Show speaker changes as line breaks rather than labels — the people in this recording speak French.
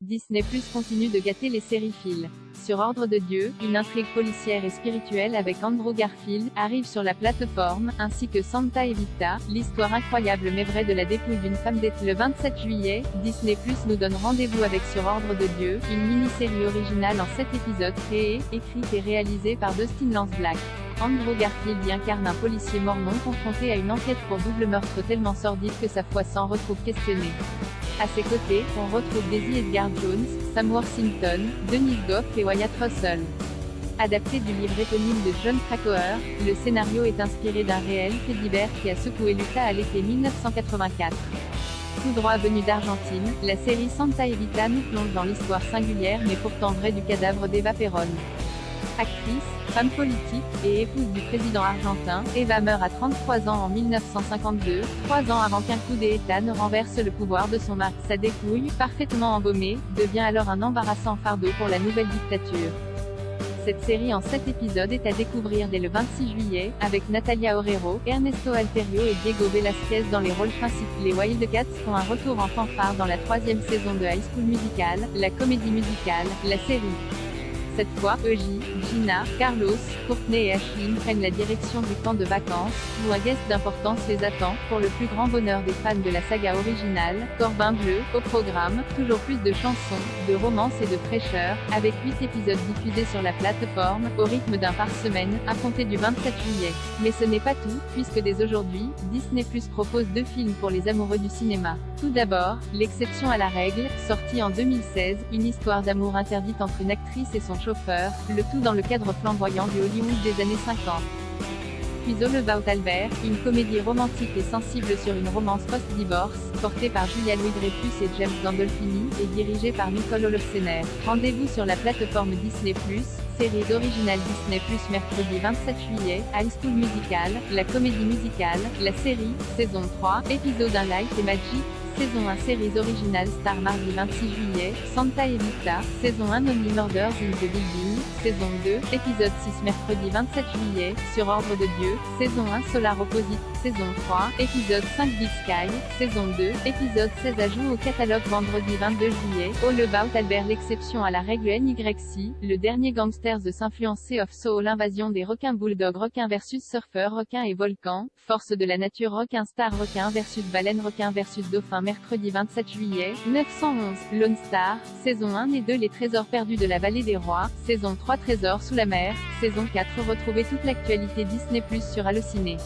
Disney+ continue de gâter les séries Phil. Sur ordre de Dieu, une intrigue policière et spirituelle avec Andrew Garfield arrive sur la plateforme, ainsi que Santa Evita, l'histoire incroyable mais vraie de la dépouille d'une femme détenue. Le 27 juillet, Disney+ nous donne rendez-vous avec Sur ordre de Dieu, une mini-série originale en 7 épisodes créée, écrite et réalisée par Dustin Lance Black. Andrew Garfield y incarne un policier mormon confronté à une enquête pour double meurtre tellement sordide que sa foi s'en retrouve questionnée. À ses côtés, on retrouve Daisy Edgar Jones, Sam Worthington, Denise Gough et Wyatt Russell. Adapté du livre éponyme de Jon Krakauer, le scénario est inspiré d'un réel fait divers qui a secoué l'Utah à l'été 1984. Tout droit venu d'Argentine, la série Santa Evita nous plonge dans l'histoire singulière mais pourtant vraie du cadavre d'Eva Perón. Actrice, femme politique, et épouse du président argentin, Eva meurt à 33 ans en 1952, 3 ans avant qu'un coup d'État ne renverse le pouvoir de son mari. Sa dépouille, parfaitement embaumée, devient alors un embarrassant fardeau pour la nouvelle dictature. Cette série en 7 épisodes est à découvrir dès le 26 juillet, avec Natalia Oreiro, Ernesto Alterio et Diego Velázquez dans les rôles principaux. Les Wildcats font un retour en fanfare dans la 3e saison de High School Musical, la comédie musicale, la série. Cette fois, Eugie, Gina, Carlos, Courtney et Ashlyn prennent la direction du camp de vacances, où un guest d'importance les attend, pour le plus grand bonheur des fans de la saga originale. Corbin Bleu, au programme, toujours plus de chansons, de romances et de fraîcheur, avec 8 épisodes diffusés sur la plateforme, au rythme d'un par semaine, à compter du 27 juillet. Mais ce n'est pas tout, puisque dès aujourd'hui, Disney+ propose 2 films pour les amoureux du cinéma. Tout d'abord, L'exception à la règle, sorti en 2016, une histoire d'amour interdite entre une actrice et son chauffeur, le tout dans le cadre flamboyant du Hollywood des années 50. Puis All About Albert, une comédie romantique et sensible sur une romance post-divorce, portée par Julia Louis-Dreyfus et James Gandolfini, et dirigée par Nicole Holofcener. Rendez-vous sur la plateforme Disney+, séries originales Disney+, mercredi 27 juillet, High School Musical, la comédie musicale, la série, saison 3, épisode 1 Light et Magic, saison 1 séries originales Star mardi 26 juillet, Santa Evita, saison 1 Only Murders in the Building, saison 2, épisode 6 mercredi 27 juillet, Sur ordre de Dieu, saison 1 Solar Opposite, saison 3, épisode 5 Big Sky, saison 2, épisode 16 ajout au catalogue vendredi 22 juillet, All About Albert l'exception à la règle NYC, le dernier Gangsters de s'influencer of Soul l'invasion des requins bulldog requin versus surfeur requin et volcan, force de la nature requin star requin versus baleine requin versus dauphin mercredi 27 juillet, 911, Lone Star, saison 1 et 2 Les trésors perdus de la vallée des rois, saison 3 Trésors sous la mer, saison 4 Retrouvez toute l'actualité Disney+ sur Allociné.